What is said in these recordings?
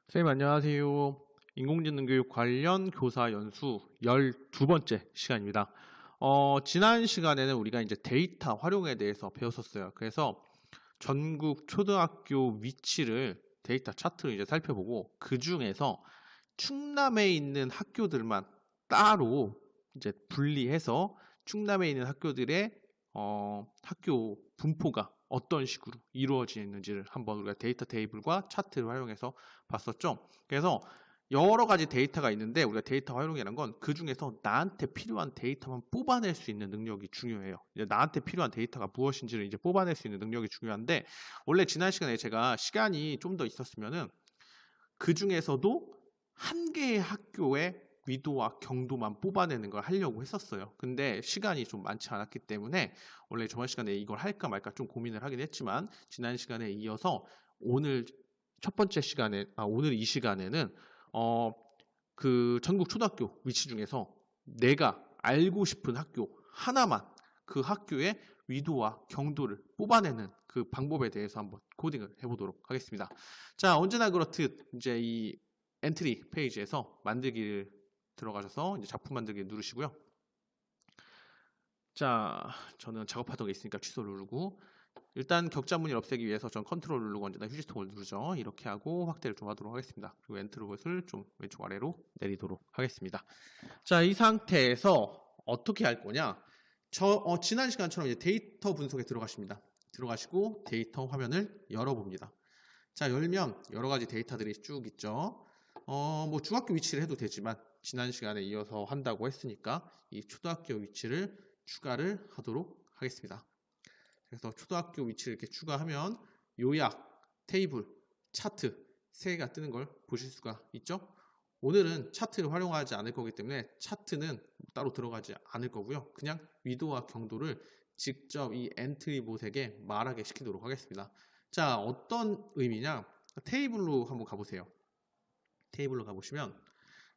선생님 안녕하세요. 인공지능 교육 관련 교사 연수 12번째 시간입니다. 지난 시간에는 우리가 이제 데이터 활용에 대해서 배웠었어요. 그래서 전국 초등학교 위치를 데이터 차트로 이제 살펴보고 그 중에서 충남에 있는 학교들만 따로 이제 분리해서 충남에 있는 학교들의 학교 분포가 어떤 식으로 이루어지는지를 한번 우리가 데이터 테이블과 차트를 활용해서 봤었죠. 그래서 여러 가지 데이터가 있는데 우리가 데이터 활용이라는 건 그 중에서 나한테 필요한 데이터만 뽑아낼 수 있는 능력이 중요해요. 이제 나한테 필요한 데이터가 무엇인지를 이제 뽑아낼 수 있는 능력이 중요한데, 원래 지난 시간에 제가 시간이 좀 더 있었으면은 그 중에서도 한 개의 학교의 위도와 경도만 뽑아내는 걸 하려고 했었어요. 근데 시간이 좀 많지 않았기 때문에 원래 저번 시간에 이걸 할까 말까 좀 고민을 하긴 했지만, 지난 시간에 이어서 오늘 첫 번째 시간에 오늘 이 시간에는 그 전국 초등학교 위치 중에서 내가 알고 싶은 학교 하나만, 그 학교의 위도와 경도를 뽑아내는 그 방법에 대해서 한번 코딩을 해보도록 하겠습니다. 자, 언제나 그렇듯 이제 이 엔트리 페이지에서 만들기를 들어가셔서 이제 작품 만들기 누르시고요. 자, 저는 작업하던 게 있으니까 취소 누르고, 일단 격자 무늬를 없애기 위해서 전 컨트롤 누르고 언제나 휴지통을 누르죠. 이렇게 하고 확대를 좀 하도록 하겠습니다. 그리고 엔트로봇을 좀 왼쪽 아래로 내리도록 하겠습니다. 자, 이 상태에서 어떻게 할 거냐? 지난 시간처럼 이제 데이터 분석에 들어가십니다. 들어가시고 데이터 화면을 열어봅니다. 자, 열면 여러 가지 데이터들이 쭉 있죠. 뭐 중학교 위치를 해도 되지만 지난 시간에 이어서 한다고 했으니까 이 초등학교 위치를 추가를 하도록 하겠습니다. 그래서 초등학교 위치를 이렇게 추가하면 요약, 테이블, 차트 세 개가 뜨는 걸 보실 수가 있죠. 오늘은 차트를 활용하지 않을 거기 때문에 차트는 따로 들어가지 않을 거고요. 그냥 위도와 경도를 직접 이 엔트리 봇에게 말하게 시키도록 하겠습니다. 자, 어떤 의미냐? 테이블로 한번 가보세요. 테이블로 가보시면,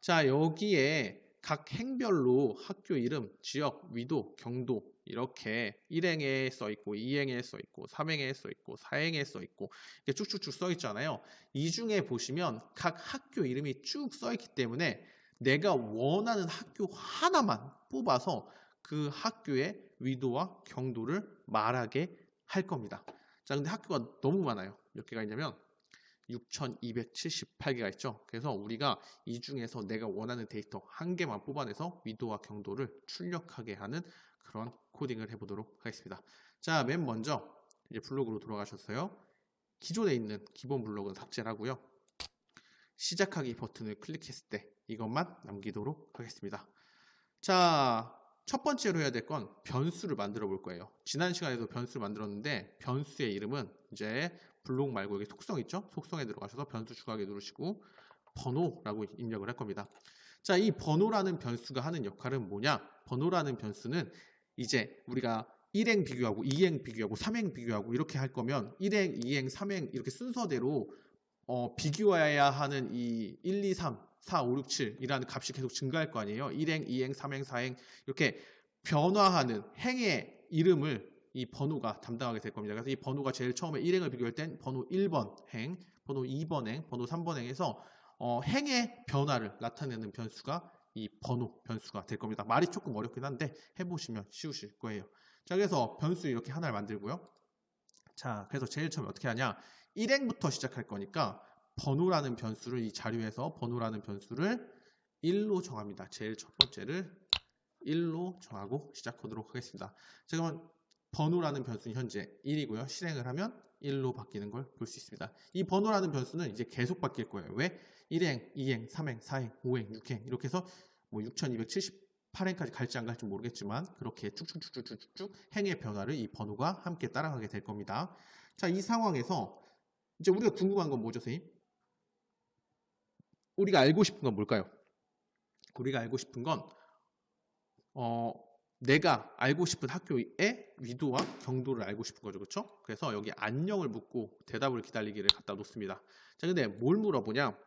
자, 여기에 각 행별로 학교 이름, 지역, 위도, 경도 이렇게 1행에 써 있고 2행에 써 있고 3행에 써 있고 4행에 써 있고 이렇게 쭉쭉쭉 써 있잖아요. 이 중에 보시면 각 학교 이름이 쭉 써 있기 때문에 내가 원하는 학교 하나만 뽑아서 그 학교의 위도와 경도를 말하게 할 겁니다. 자, 근데 학교가 너무 많아요. 몇 개가 있냐면 6278개가 있죠. 그래서 우리가 이 중에서 내가 원하는 데이터 한 개만 뽑아내서 위도와 경도를 출력하게 하는 그런 코딩을 해보도록 하겠습니다. 자, 맨 먼저 이제 블록으로 돌아가셨어요. 기존에 있는 기본 블록은 삭제를 하고요. 시작하기 버튼을 클릭했을 때 이것만 남기도록 하겠습니다. 자, 첫 번째로 해야 될 건 변수를 만들어 볼 거예요. 지난 시간에도 변수를 만들었는데 변수의 이름은 이제 블록 말고 여기 속성 있죠? 속성에 들어가셔서 변수 추가하기 누르시고 번호라고 입력을 할 겁니다. 자, 이 번호라는 변수가 하는 역할은 뭐냐? 번호라는 변수는 이제 우리가 1행 비교하고 2행 비교하고 3행 비교하고 이렇게 할 거면 1행, 2행, 3행 이렇게 순서대로 비교해야 하는 이 1, 2, 3, 4, 5, 6, 7이라는 값이 계속 증가할 거 아니에요. 1행, 2행, 3행, 4행 이렇게 변화하는 행의 이름을 이 번호가 담당하게 될 겁니다. 그래서 이 번호가 제일 처음에 1행을 비교할 땐 번호 1번 행, 번호 2번 행, 번호 3번 행에서 행의 변화를 나타내는 변수가 이 번호 변수가 될 겁니다. 말이 조금 어렵긴 한데 해보시면 쉬우실 거예요. 자, 그래서 변수 이렇게 하나를 만들고요. 자, 그래서 제일 처음에 어떻게 하냐? 1행부터 시작할 거니까 번호라는 변수를 이 자료에서 번호라는 변수를 1로 정합니다. 제일 첫 번째를 1로 정하고 시작하도록 하겠습니다. 자, 그러면 번호라는 변수는 현재 1이고요. 실행을 하면 1로 바뀌는 걸 볼 수 있습니다. 이 번호라는 변수는 이제 계속 바뀔 거예요. 왜? 1행, 2행, 3행, 4행, 5행, 6행 이렇게 해서 뭐 6278행까지 갈지 안 갈지 모르겠지만 그렇게 쭉쭉쭉쭉쭉 행의 변화를 이 번호가 함께 따라가게 될 겁니다. 자, 이 상황에서 이제 우리가 궁금한 건 뭐죠, 선생님? 우리가 알고 싶은 건 뭘까요? 우리가 알고 싶은 건 내가 알고 싶은 학교의 위도와 경도를 알고 싶은 거죠. 그렇죠? 그래서 여기 안녕을 묻고 대답을 기다리기를 갖다 놓습니다. 자, 근데 뭘 물어보냐?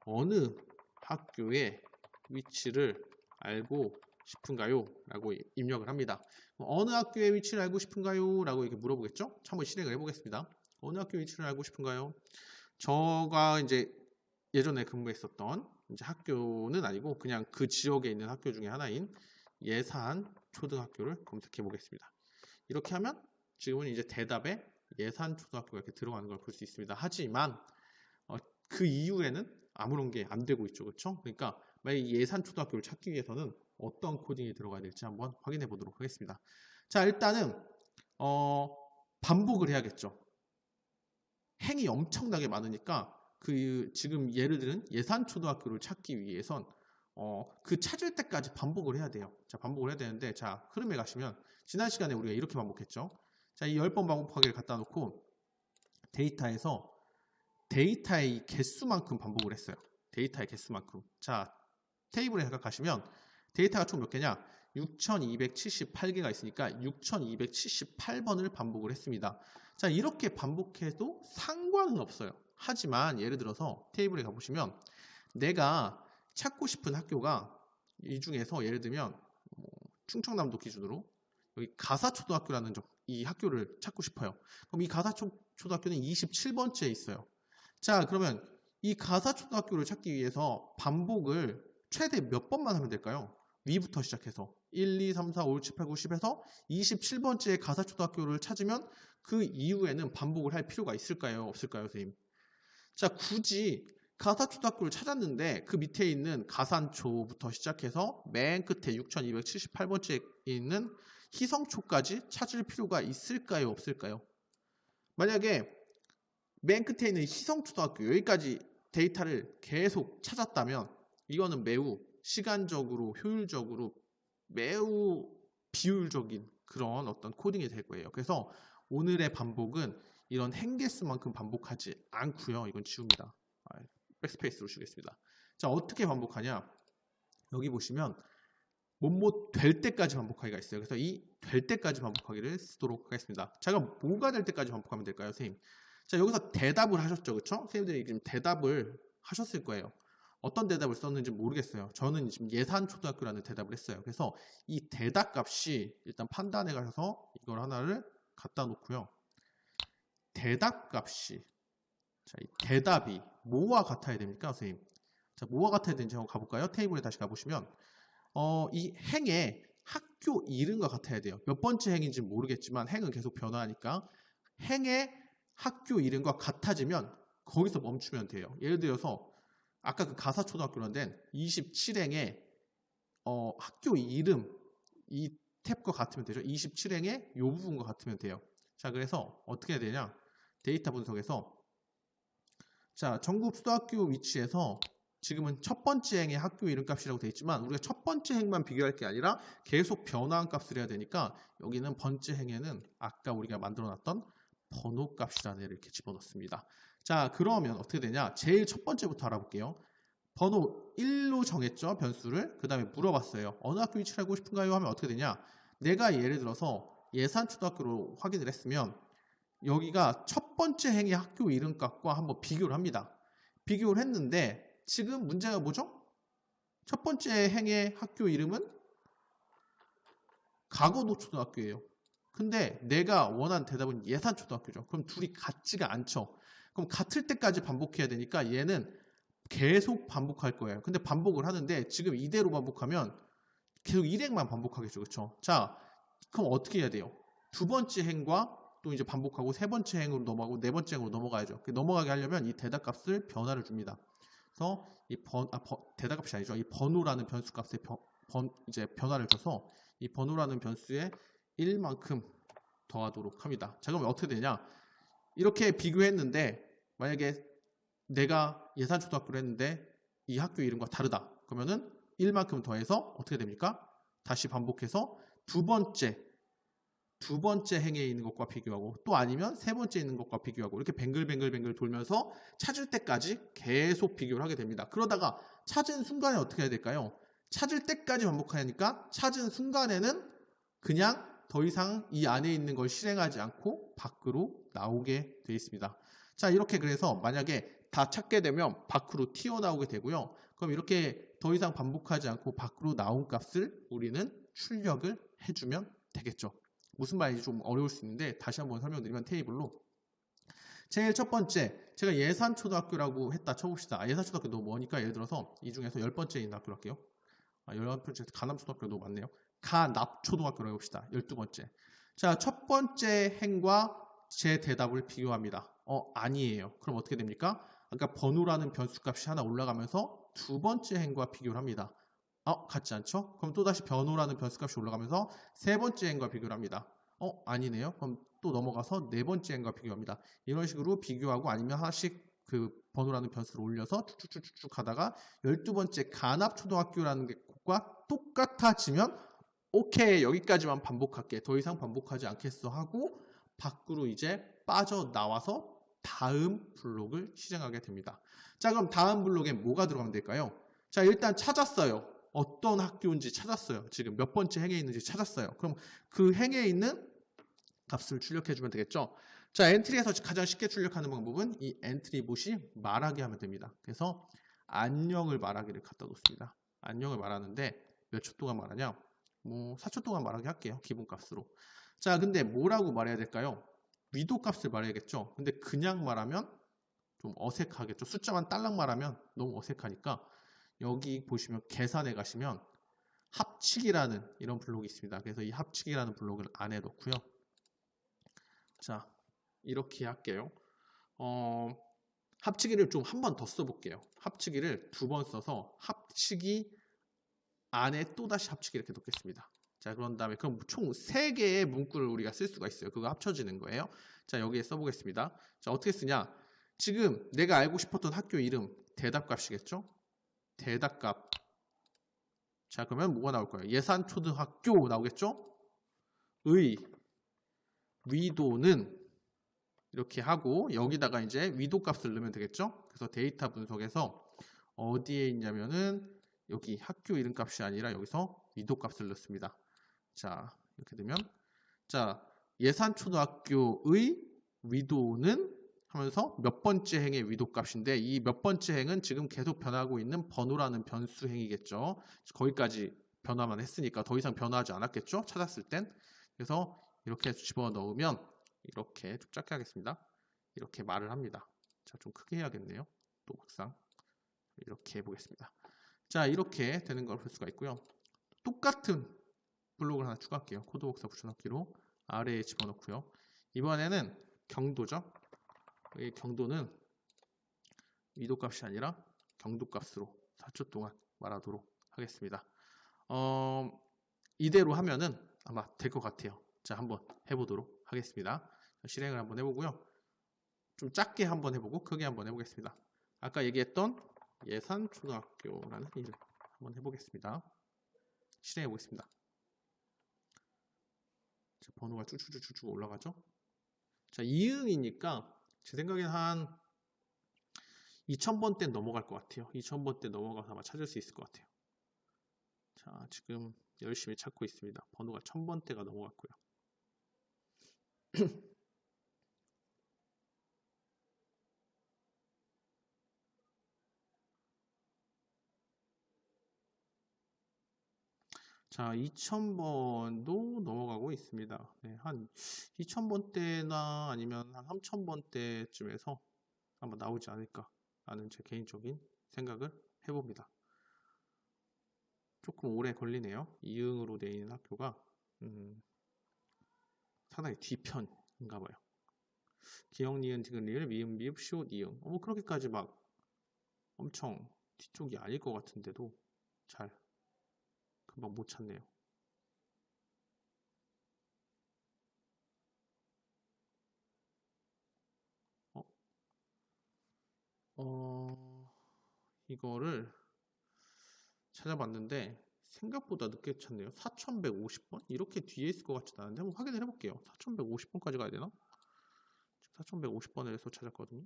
어느 학교의 위치를 알고 싶은가요? 라고 입력을 합니다. 어느 학교의 위치를 알고 싶은가요? 라고 이렇게 물어보겠죠? 자, 한번 실행을 해보겠습니다. 어느 학교의 위치를 알고 싶은가요? 저가 이제 예전에 근무했었던 이제 학교는 아니고 그냥 그 지역에 있는 학교 중에 하나인 예산 초등학교를 검색해 보겠습니다. 이렇게 하면 지금은 이제 대답에 예산 초등학교가 이렇게 들어가는 걸 볼 수 있습니다. 하지만 그 이후에는 아무런 게 안 되고 있죠. 그렇죠? 그러니까 만약 예산 초등학교를 찾기 위해서는 어떤 코딩이 들어가야 될지 한번 확인해 보도록 하겠습니다. 자, 일단은 반복을 해야겠죠. 행이 엄청나게 많으니까 지금 예를 들은 예산 초등학교를 찾기 위해선 그 찾을 때까지 반복을 해야 돼요. 자, 반복을 해야 되는데, 자, 흐름에 가시면 지난 시간에 우리가 이렇게 반복했죠. 자, 이 10번 반복하기를 갖다 놓고 데이터에서 데이터의 개수만큼 반복을 했어요. 데이터의 개수만큼. 자, 테이블에 가시면 데이터가 총 몇 개냐? 6278개가 있으니까 6278번을 반복을 했습니다. 자, 이렇게 반복해도 상관은 없어요. 하지만 예를 들어서 테이블에 가보시면 내가 찾고 싶은 학교가 이 중에서 예를 들면 충청남도 기준으로 여기 가사초등학교라는 이 학교를 찾고 싶어요. 그럼 이 가사초등학교는 27번째에 있어요. 자, 그러면 이 가사초등학교를 찾기 위해서 반복을 최대 몇 번만 하면 될까요? 위부터 시작해서 1, 2, 3, 4, 5, 6, 7, 8, 9, 10에서 27번째 가사초등학교를 찾으면 그 이후에는 반복을 할 필요가 있을까요? 없을까요, 선생님? 자, 굳이 가사초등학교를 찾았는데 그 밑에 있는 가산초부터 시작해서 맨 끝에 6278번째에 있는 희성초까지 찾을 필요가 있을까요? 없을까요? 만약에 맨 끝에 있는 희성초등학교 여기까지 데이터를 계속 찾았다면 이거는 매우 시간적으로 효율적으로 매우 비효율적인 그런 어떤 코딩이 될 거예요. 그래서 오늘의 반복은 이런 행개수만큼 반복하지 않고요. 이건 지웁니다. 백스페이스로 주겠습니다. 자, 어떻게 반복하냐? 여기 보시면 뭐뭐 될 때까지 반복하기가 있어요. 그래서 이 될 때까지 반복하기를 쓰도록 하겠습니다. 제가 뭐가 될 때까지 반복하면 될까요, 선생님? 자, 여기서 대답을 하셨죠, 그렇죠? 선생님들이 지금 대답을 하셨을 거예요. 어떤 대답을 썼는지 모르겠어요. 저는 지금 예산 초등학교라는 대답을 했어요. 그래서 이 대답 값이 일단 판단해 가셔서 이걸 하나를 갖다 놓고요. 대답 값이 자, 이 대답이 뭐와 같아야 됩니까, 선생님? 자, 뭐와 같아야 되는지 한번 가볼까요? 테이블에 다시 가보시면 이 행의 학교 이름과 같아야 돼요. 몇 번째 행인지 모르겠지만 행은 계속 변화하니까 행의 학교 이름과 같아지면 거기서 멈추면 돼요. 예를 들어서 아까 그 가사초등학교라는 27행의 학교 이름 이 탭과 같으면 되죠. 27행의 이 부분과 같으면 돼요. 자, 그래서 어떻게 해야 되냐? 데이터 분석에서 자, 전국 수학교 위치에서 지금은 첫 번째 행의 학교 이름 값이라고 되어 있지만 우리가 첫 번째 행만 비교할 게 아니라 계속 변화한 값을 해야 되니까 여기는 번째 행에는 아까 우리가 만들어 놨던 번호 값이라는 애를 이렇게 집어넣습니다. 자, 그러면 어떻게 되냐? 제일 첫 번째부터 알아볼게요. 번호 1로 정했죠, 변수를. 그 다음에 물어봤어요. 어느 학교 위치를 알고 싶은가요? 하면 어떻게 되냐? 내가 예를 들어서 예산초등학교로 확인을 했으면 여기가 첫 번째 행의 학교 이름 값과 한번 비교를 합니다. 비교를 했는데 지금 문제가 뭐죠? 첫 번째 행의 학교 이름은 가거도초등학교예요. 근데 내가 원하는 대답은 예산초등학교죠. 그럼 둘이 같지가 않죠. 그럼 같을 때까지 반복해야 되니까 얘는 계속 반복할 거예요. 근데 반복을 하는데 지금 이대로 반복하면 계속 일행만 반복하겠죠. 그렇죠? 자, 그럼 어떻게 해야 돼요? 두 번째 행과 또 이제 반복하고 세 번째 행으로 넘어가고 네 번째 행으로 넘어가야죠. 넘어가게 하려면 이 대답값을 변화를 줍니다. 그래서 이 대답값이 아니죠. 이 번호라는 변수 값에 이제 변화를 줘서 이 번호라는 변수에 1만큼 더하도록 합니다. 자, 그럼 어떻게 되냐? 이렇게 비교했는데 만약에 내가 예산초등학교를 했는데 이 학교 이름과 다르다. 그러면은 1만큼 더해서 어떻게 됩니까? 다시 반복해서 두 번째 행에 있는 것과 비교하고 또 아니면 세 번째 있는 것과 비교하고 이렇게 뱅글뱅글 돌면서 찾을 때까지 계속 비교를 하게 됩니다. 그러다가 찾은 순간에 어떻게 해야 될까요? 찾을 때까지 반복하니까 찾은 순간에는 그냥 더 이상 이 안에 있는 걸 실행하지 않고 밖으로 나오게 되어 있습니다. 자, 이렇게 그래서 만약에 다 찾게 되면 밖으로 튀어나오게 되고요. 그럼 이렇게 더 이상 반복하지 않고 밖으로 나온 값을 우리는 출력을 해주면 되겠죠. 무슨 말인지 좀 어려울 수 있는데 다시 한번 설명드리면 테이블로 제일 첫 번째, 제가 예산초등학교라고 했다 쳐봅시다. 예산초등학교 너무 머니까 예를 들어서 이 중에서 10번째 있는 학교로 할게요. 11번째 가남초등학교 너무 많네요. 가납초등학교로 해봅시다. 12번째. 자, 첫 번째 행과 제 대답을 비교합니다. 아니에요. 그럼 어떻게 됩니까? 아까 번호라는 변수값이 하나 올라가면서 두 번째 행과 비교를 합니다. 같지 않죠? 그럼 또다시 변호라는 변수값이 올라가면서 세 번째 행과 비교를 합니다. 아니네요. 그럼 또 넘어가서 네 번째 행과 비교합니다. 이런 식으로 비교하고 아니면 하나씩 그 번호라는 변수를 올려서 쭉쭉쭉쭉 하다가 12번째 간합초등학교라는 것과 똑같아지면 오케이, 여기까지만 반복할게. 더 이상 반복하지 않겠어 하고 밖으로 이제 빠져나와서 다음 블록을 실행하게 됩니다. 자, 그럼 다음 블록에 뭐가 들어가면 될까요? 자, 일단 찾았어요. 어떤 학교인지 찾았어요. 지금 몇 번째 행에 있는지 찾았어요. 그럼 그 행에 있는 값을 출력해주면 되겠죠. 자, 엔트리에서 가장 쉽게 출력하는 방법은 이 엔트리 봇이 말하게 하면 됩니다. 그래서 안녕을 말하기를 갖다 놓습니다. 안녕을 말하는데 몇 초 동안 말하냐? 뭐 4초 동안 말하게 할게요. 기본값으로. 자, 근데 뭐라고 말해야 될까요? 위도 값을 말해야겠죠. 근데 그냥 말하면 좀 어색하겠죠. 숫자만 딸랑 말하면 너무 어색하니까 여기 보시면 계산에 가시면 합치기라는 이런 블록이 있습니다. 그래서 이 합치기라는 블록을 안에 넣고요. 자, 이렇게 할게요. 합치기를 좀 한 번 더 써볼게요. 합치기를 두 번 써서 합치기 안에 또다시 합치기 이렇게 넣겠습니다. 자, 그런 다음에 그럼 총 3개의 문구를 우리가 쓸 수가 있어요. 그거 합쳐지는 거예요. 자, 여기에 써보겠습니다. 자, 어떻게 쓰냐? 지금 내가 알고 싶었던 학교 이름 대답값이겠죠? 대답값. 자, 그러면 뭐가 나올 거예요? 예산초등학교 나오겠죠? 의 위도는 이렇게 하고 여기다가 이제 위도 값을 넣으면 되겠죠? 그래서 데이터 분석에서 어디에 있냐면은 여기 학교 이름 값이 아니라 여기서 위도 값을 넣습니다. 자, 이렇게 되면 자, 예산초등학교의 위도는 하면서 몇 번째 행의 위도 값인데 이 몇 번째 행은 지금 계속 변하고 있는 번호라는 변수 행이겠죠. 거기까지 변화만 했으니까 더 이상 변화하지 않았겠죠? 찾았을 땐. 그래서 이렇게 집어넣으면 이렇게 좀 작게 하겠습니다. 이렇게 말을 합니다. 자, 좀 크게 해야겠네요. 또 막상 이렇게 해보겠습니다. 자, 이렇게 되는 걸 볼 수가 있고요. 똑같은 블록을 하나 추가할게요. 코드웍사 붙여넣기로 아래에 집어넣고요. 이번에는 경도죠. 이 경도는 위도값이 아니라 경도값으로 4초 동안 말하도록 하겠습니다. 이대로 하면은 아마 될 것 같아요. 자, 한번 해보도록 하겠습니다. 실행을 한번 해보고요. 좀 작게 한번 해보고 크게 한번 해보겠습니다. 아까 얘기했던 예산초등학교라는 이름 한번 해보겠습니다. 실행해 보겠습니다. 자, 번호가 쭉쭉쭉쭉 올라가죠. 자, 이응이니까 제 생각엔 한 2000번대 넘어갈 것 같아요. 2000번대 넘어가서 아마 찾을 수 있을 것 같아요. 자, 지금 열심히 찾고 있습니다. 번호가 1000번대가 넘어갔고요. 자, 2000번도 넘어가고 있습니다. 네, 한 2000번대나 아니면 한 3000번대쯤에서 아마 나오지 않을까 라는 제 개인적인 생각을 해봅니다. 조금 오래 걸리네요. 이응으로 되어 있는 학교가 상당히 뒤편인가 봐요. 기역, 니은, 디귿, 리을, 미음, 미읍, 시옷, 이응. 그렇게까지 막 엄청 뒤쪽이 아닐 것 같은데도 잘 금방 못 찾네요. 이거를 찾아봤는데 생각보다 늦게 찾네요. 4150번? 이렇게 뒤에 있을 것 같지는 않은데 한번 확인을 해볼게요. 4150번까지 가야 되나? 4150번에서 찾았거든요.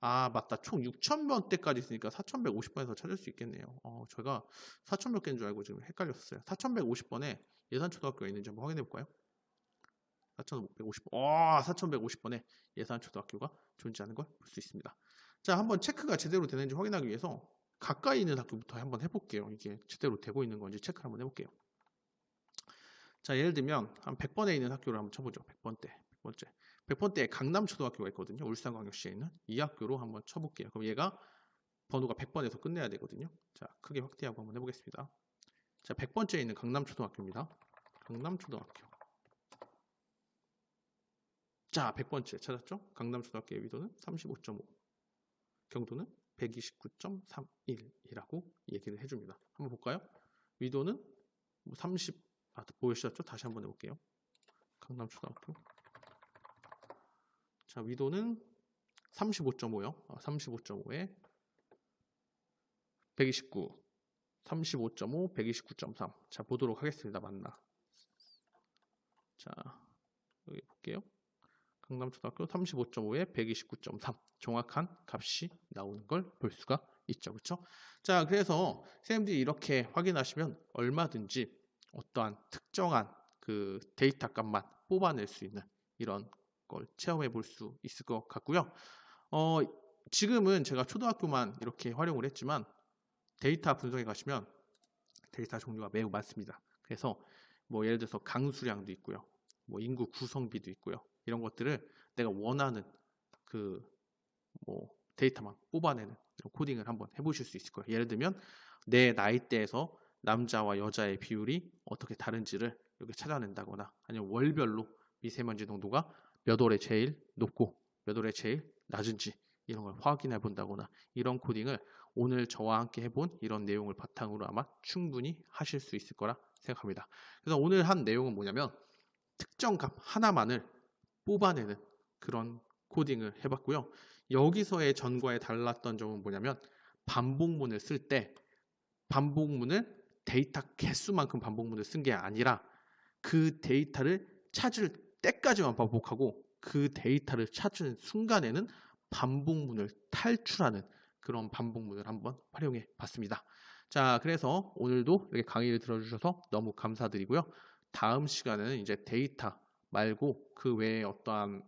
아, 맞다. 총 6000번대까지 있으니까 4150번에서 찾을 수 있겠네요. 제가 4000몇 개인 줄 알고 지금 헷갈렸어요. 4150번에 예산초등학교가 있는지 한번 확인해 볼까요? 4150번. 4150번에 예산초등학교가 존재하는 걸 볼 수 있습니다. 자, 한번 체크가 제대로 되는지 확인하기 위해서 가까이 있는 학교부터 한번 해볼게요. 이게 제대로 되고 있는 건지 체크를 한번 해볼게요. 자, 예를 들면 한 100번에 있는 학교를 한번 쳐보죠. 100번대. 100번대에 강남초등학교가 있거든요. 울산광역시에 있는 이 학교로 한번 쳐볼게요. 그럼 얘가 번호가 100번에서 끝내야 되거든요. 자, 크게 확대하고 한번 해보겠습니다. 자, 100번째에 있는 강남초등학교입니다. 강남초등학교. 자, 100번째 찾았죠? 강남초등학교의 위도는 35.5, 경도는 129.31이라고 얘기를 해줍니다. 한번 볼까요? 위도는 30, 보이셨죠? 다시 한번 해볼게요. 강남초등학교. 자, 위도는 35.5요. 35.5에 129, 35.5, 129.3. 자, 보도록 하겠습니다. 맞나? 자, 여기 볼게요. 강남초등학교 35.5에 129.3. 정확한 값이 나오는 걸 볼 수가 있죠. 그렇죠? 자, 그래서 쌤들이 이렇게 확인하시면 얼마든지 어떠한 특정한 그 데이터 값만 뽑아낼 수 있는 이런 걸 체험해 볼 수 있을 것 같고요. 지금은 제가 초등학교만 이렇게 활용을 했지만 데이터 분석에 가시면 데이터 종류가 매우 많습니다. 그래서 뭐 예를 들어서 강수량도 있고요. 뭐 인구 구성비도 있고요. 이런 것들을 내가 원하는 그 뭐 데이터만 뽑아내는 이런 코딩을 한번 해보실 수 있을 거예요. 예를 들면 내 나이대에서 남자와 여자의 비율이 어떻게 다른지를 이렇게 찾아낸다거나 아니면 월별로 미세먼지 농도가 몇 월에 제일 높고 몇 월에 제일 낮은지 이런 걸 확인해 본다거나 이런 코딩을 오늘 저와 함께 해본 이런 내용을 바탕으로 아마 충분히 하실 수 있을 거라 생각합니다. 그래서 오늘 한 내용은 뭐냐면 특정 값 하나만을 뽑아내는 그런 코딩을 해봤고요. 여기서의 전과의 달랐던 점은 뭐냐면 반복문을 쓸 때 반복문을 데이터 개수만큼 반복문을 쓴 게 아니라 그 데이터를 찾을 때까지만 반복하고 그 데이터를 찾는 순간에는 반복문을 탈출하는 그런 반복문을 한번 활용해 봤습니다. 자, 그래서 오늘도 이렇게 강의를 들어주셔서 너무 감사드리고요. 다음 시간에는 이제 데이터 말고 그 외에 어떠한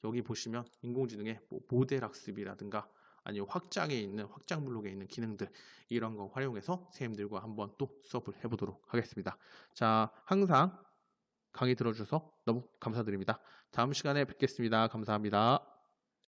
여기 보시면 인공지능의 뭐 모델 학습이라든가 아니면 확장에 있는 확장 블록에 있는 기능들 이런 거 활용해서 선생님들과 한번 또 수업을 해보도록 하겠습니다. 자, 항상 강의 들어주셔서 너무 감사드립니다. 다음 시간에 뵙겠습니다. 감사합니다.